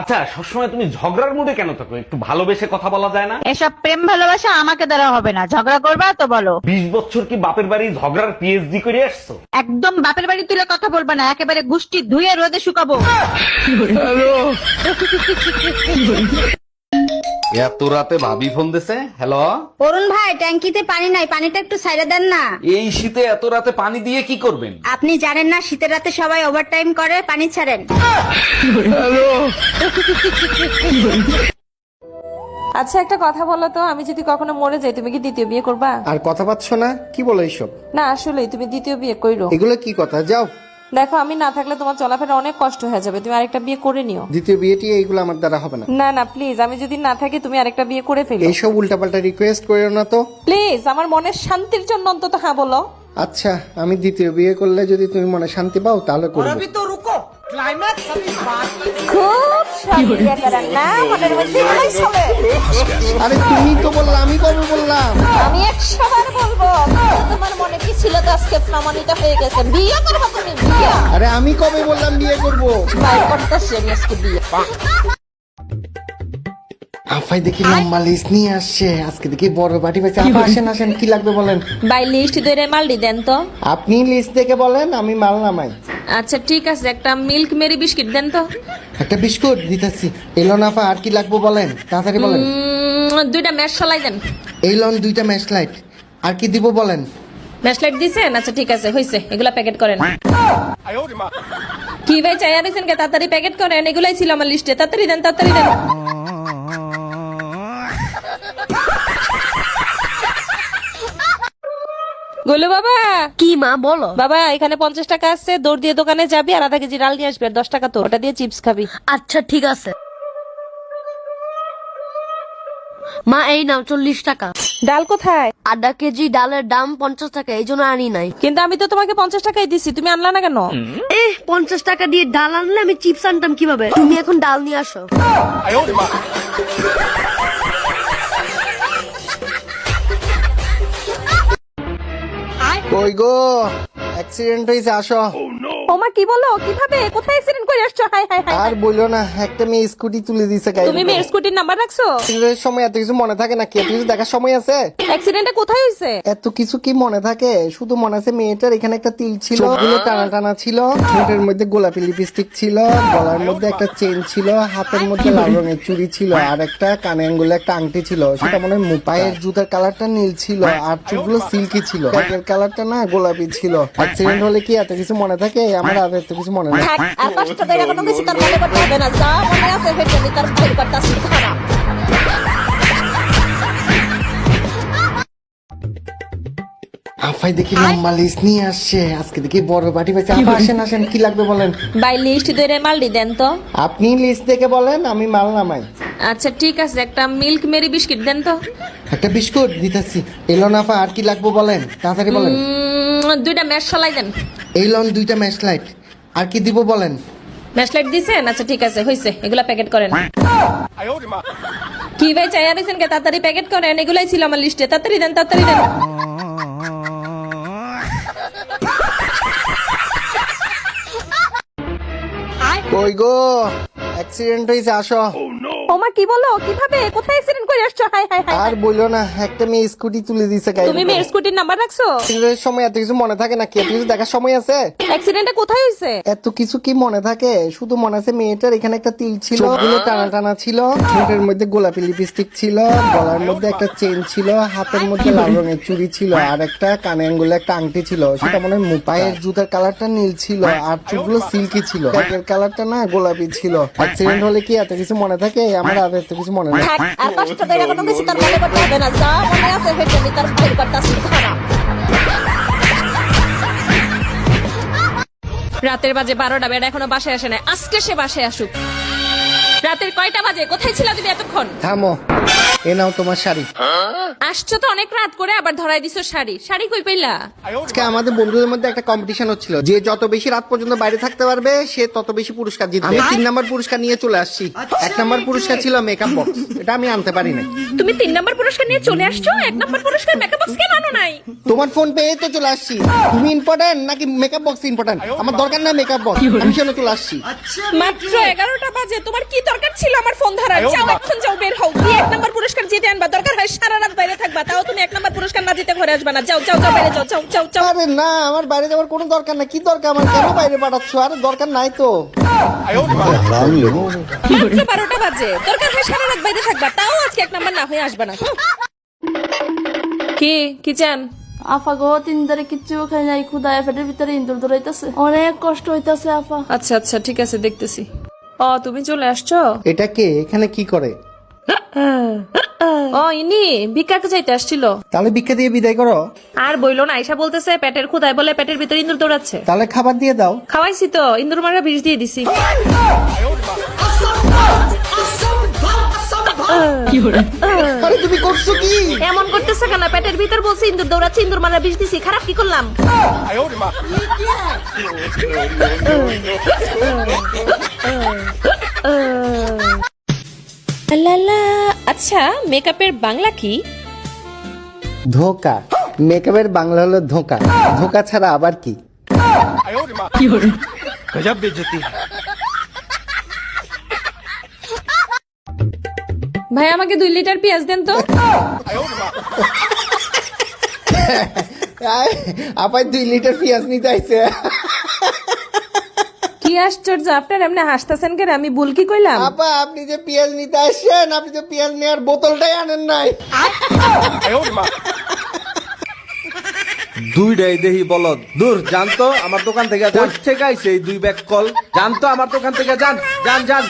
আচ্ছা, সবসময় তুমি ঝগড়ার মুডে কেন থাকো? একটু ভালোবেসে কথা বলা যায় না? এসব প্রেম ভালোবাসা আমাকে দ্বারা হবে না, ঝগড়া করবা তো বলো। 20 বছর কি বাপের বাড়ি ঝগড়ার পিএইচডি করে আসছো? একদম বাপের বাড়ি তুলে কথা বলবা না, একেবারে গুষ্টি ধুয়ে রোদে শুকাবো। এত রাতে ভাবি ফোন দিছে। হ্যালো, অরুণ ভাই, ট্যাঙ্কিতে পানি নাই, পানিটা একটু সাইডে দেন না। এই শীতে এত রাতে পানি দিয়ে কি করবেন? আপনি জানেন না শীতের রাতে সবাই ওভারটাইম করে, পানি ছাড়েন। আচ্ছা একটা কথা বলো তো, আমি যদি কখনো মরে যাই তুমি কি দ্বিতীয় বিয়ে করবা? আর কথা পাচ্ছ না, কি বলো এইসব? না আসলেই তুমি দ্বিতীয় বিয়ে কইরো। এগুলো কি কথা? যাও, দেখো আমি না থাকলে তোমার চলাফেরা অনেক কষ্ট হয়ে যাবে, তুমি আরেকটা বিয়ে করে নিও। দ্বিতীয় বিয়েটি এইগুলো আমার দ্বারা হবে না। না না প্লিজ, আমি যদি না থাকি তুমি আরেকটা বিয়ে করে ফেলো। এইসব উল্টাপাল্টা রিকোয়েস্ট করো না তো। প্লিজ আমার মনের শান্তির জন্য অন্তত হ্যাঁ বলো। আচ্ছা, আমি দ্বিতীয় বিয়ে করলে যদি তুমি মনে শান্তি পাও তাহলে করবো। খুব শান্তি করার না, মনের মধ্যে এলাই চলে। আরে তুমি তো বললা, আমি কবে বললাম? আমি 100 বার বলবো, তোমার মনে কি ছিল তো আজকে প্রমাণিত হয়ে গেছে, বিয়ে করবে তুমি বিয়ে। আরে আমি কবে বললাম বিয়ে করবো? ভাই করতেছি আমি আজকে বিয়ে। আফাই দেখি লম্বা লিস্ট নিয়ে আসছে, আজকে দেখি বড় বাটি পাইছে। আপা আসেন আসেন, কি লাগবে বলেন। ভাই লিস্ট ধরে মালডি দেন তো। আপনি লিস্ট দেখে বলেন, আমি মাল নামাই। আচ্ছা ঠিক আছে, একটা মিল্ক মেরি বিস্কিট দেন তো। একটা বিস্কুট দিতেছি। এলো না আপা, আর কি লাগবে বলেন, তাড়াতাড়ি বলেন। 2টা ম্যাশ সলাই দেন। এই লন 2টা ম্যাশ লাইট। আর কি দিব বলেন। ম্যাশ লাইট দিছেন? আচ্ছা ঠিক আছে, হইছে, এগুলা প্যাকেট করেন। কি ভাই চাই আনিছেন কে? তাড়াতাড়ি প্যাকেট করেন, এগুলাই ছিল আমার লিস্টে, তাড়াতাড়ি দেন তাড়াতাড়ি দেন। গোলু বাবা। কি মা বলো? বাবা এখানে 50 টাকা আছে, দৌড় দিয়ে দোকানে যাবি আর আধা কেজি ডাল নিয়ে আসবি, আর 10 টাকা তো, ওটা দিয়ে চিপস খাবি। আচ্ছা ঠিক আছে মা, এই নাও 40 টাকা। ডাল কোথায়? আধা কেজি ডালের দাম 50 টাকা, এই জন্য আনি নাই। কিন্তু আমি তো তোমাকে 50 টাকাই দিছি, তুমি আনলা না কেন? 50 টাকা দিয়ে ডাল আনলে আমি চিপস আনতাম কিভাবে? তুমি এখন ডাল নিয়ে আসো। কই গো, অ্যাক্সিডেন্ট হয়েছে, আসো। ওমা কি বলো, কিভাবে, কোথায় অ্যাক্সিডেন্ট করে আসছো? High high high. আর বললো না, একটা মেয়ে স্কুটি তুলে দিছে গাড়ি। তুমি মেয়ের স্কুটির নাম্বার রাখছো? অ্যাক্সিডেন্টের সময় এত কিছু মনে থাকে নাকি? এত কিছু দেখার সময় আছে? অ্যাক্সিডেন্টটা কোথায় হইছে? এত কিছু কি মনে থাকে? শুধু মনে আছে মেয়েটার এখানে একটা তিল ছিল, চোখগুলো টানা টানা ছিল, ঠোঁটের মধ্যে গোলাপি লিপস্টিক ছিল, গলার মধ্যে একটা চেন ছিল, হাতের মধ্যে লাল রঙের চুড়ি ছিল, আর একটা কানে আঙ্গুলে একটা আংটি ছিল, সেটা মনে হয় পায়ের জুতার কালারটা নীল ছিল, আর চুলগুলো সিল্কি ছিল, ব্যাগের কালারটা না গোলাপি ছিল। অ্যাক্সিডেন্ট হলে কি এত কিছু মনে থাকে? আমার আর এত কিছু মনে নেই। থাক, আর কষ্ট করে কোনো কিছু তার মনে করতে হবে না, যা মনে আছে সেটা আমি তার বের করতেছি। খারাপ আফাই দেখি লম্বা লিস্ট নিয়ে আসছে, আজকে দেখি বড় বাটি পাইছে। আপা আসেন আসেন, কি লাগবে বলেন। বাই লিস্ট ধরে মালডি দেন তো। আপনি লিস্ট দেখে বলেন, আমি মাল নামাই। আচ্ছা ঠিক আছে, একটা মিল্ক মেরি বিস্কিট দেন তো। একটা বিস্কুট দিতেছি। এলো না আপা, আর কি লাগবে বলেন, তাড়াতাড়ি বলেন। 2টা ম্যাশ সলাই দেন। এই লন 2টা ম্যাশ লাইট। আর কি দিব বলেন। ম্যাশ লাইট দিছেন? আচ্ছা ঠিক আছে, হইছে, এগুলা প্যাকেট করেন। কি ভাই চাই আনিছেন কে? তাড়াতাড়ি প্যাকেট করেন, এগুলাই ছিল আমার লিস্টে, তাড়াতাড়ি দেন তাড়াতাড়ি দেন। কই গো, অ্যাক্সিডেন্ট হয়েছে, আসো। ওমা কি বলো, কিভাবে, কোথায় অ্যাক্সিডেন্ট করে আসছো? High high high. আর বললো না, একটা মেয়ে স্কুটি তুলে দিছে গাড়ি। তুমি মেয়ের স্কুটির নাম্বার রাখছো? অ্যাক্সিডেন্টের সময় এত কিছু মনে থাকে নাকি? এত কিছু দেখার সময় আছে? অ্যাক্সিডেন্টটা কোথায় হইছে? এত কিছু কি মনে থাকে? শুধু মনে আছে মেয়েটার এখানে একটা তিল ছিল, চোখগুলো টানা টানা ছিল, ঠোঁটের মধ্যে গোলাপি লিপস্টিক ছিল, গলার মধ্যে একটা চেন ছিল, হাতের মধ্যে লাল রঙের চুড়ি ছিল, আর একটা কানে আঙ্গুলে একটা আংটি ছিল, সেটা মনে হয় পায়ের জুতার কালারটা নীল ছিল, আর চুলগুলো সিল্কি ছিল, ব্যাগের কালারটা না গোলাপি ছিল। অ্যাক্সিডেন্ট হলে কি এত কিছু মনে থাকে? আমার আর এত কিছু মনে নেই। থাক, আর কষ্ট করে কোনো কিছু তার মনে করতে হবে না, যা মনে আছে সেটা আমি তার বের করতেছি। খারাপ রাতের বাজে 12টা, বেড়া এখনো বাসায় আসে না, আজকে সে বাসায় আসুক। রাতের কয়টা বাজে? কোথায় ছিল তুমি এতক্ষণ? থামো, এ নাও তোমার শাড়ি। আসছো তো অনেক রাত করে, আবার ধরাই দিছো শাড়ি। শাড়ি কই পাইলা? আজকে আমাদের বন্ধুদের মধ্যে একটা কম্পিটিশন হচ্ছিল, যে যত বেশি রাত পর্যন্ত বাইরে থাকতে পারবে সে তত বেশি পুরস্কার জিতবে। আমি 3 নাম্বার পুরস্কার নিয়ে চলে আসছি। 1 নাম্বার পুরস্কার ছিল মেকআপ বক্স, এটা আমি আনতে পারি নাই। তুমি 3 নাম্বার পুরস্কার নিয়ে চলে আসছো, 1 নাম্বার পুরস্কার মেকআপ বক্স কেন আনো নাই? তোমার ফোন পেয়ে তো চলে আসছি। তুমি ইম্পর্টেন্ট নাকি মেকআপ বক্স ইম্পর্টেন্ট? আমার দরকার নাই মেকআপ বক্স, আমি সেজন্য চলে আসছি। মাত্র 11টা বাজে, তোমার কি দরকার ছিল আমার ফোন ধরার? যাও এখন যাও, বের হও, গিয়ে 1 নাম্বার পুরস্কার জিতে আনবা। দরকার হয় সারা রাত বাইরে থাকবা, তাও তুমি 1 নাম্বার পুরস্কার না জিতে ঘরে আসবা না। যাও যাও যাও, বাইরে যাও, যাও যাও যাও। আরে না, আমার বাইরে যাওয়ার কোনো দরকার নাই। কি দরকার আমার? কেন বাইরে পাঠাচ্ছ? আরে দরকার নাই তো। মাত্র 12টা বাজে, দরকার হয় সারা রাত বাইরে থাকবা, তাও আজকে 1 নাম্বার না হয়ে আসবা না। কি চান? আফা গো, 3 দিন ধরে কিচ্ছু খাই নাই, ক্ষুধায় পেটের ভিতরে ইন্দুর ধরাইতেছে, অনেক কষ্ট হইতাছে আফা। আচ্ছা আচ্ছা, ঠিক আছে, দেখতেছি। ও, তুমি চলে আসছো? এটা কে? এখানে কি করে? ও, ইনি ভিক্ষাকে চাইতে আসছিল। তাহলে ভিক্ষা দিয়ে বিদায় করো। আর বইলো না, আয়সা বলতেছে পেটের ক্ষুধায় বলে পেটের ভিতরে ইন্দুর দৌড়াচ্ছে। তাহলে খাবার দিয়ে দাও। খাওয়াইছি তো, ইন্দুর মারা বিষ দিয়ে দিছি। আরে তুমি করছো কি? এমন করতেছে কেন? পেটের ভিতর বলছে ইন্দুর দৌড়াচ্ছে, ইন্দুর মারা বিষ দিছি। খারাপ কি করলাম? আচ্ছা, মেকআপের বাংলা কি? ধোকা। মেকআপের বাংলা হলো ধোকা। ধোকা ছাড়া আবার কি? গজব বেজতি। ভাই, আমাকে 2 লিটার পেঁয়াজ দেন তো। আপাই 2 লিটার পেঁয়াজ নিতে আইছে। কি আশ্চর্য, আপনার এমনি হাসতেছেন কেন? আমি ভুল কি কইলাম? আপা, আপনি যে পেঁয়াজ নিতে আসছেন, আপনি তো পেঁয়াজ নেওয়ার বোতলটাই আনেন নাই। দুইটাই দেহি বলদ। দূর জানতো আমার দোকান থেকে, যাচ্ছে গাইছে এই 2 ব্যাগ কল। জানতো আমার দোকান থেকে, যান যান যান।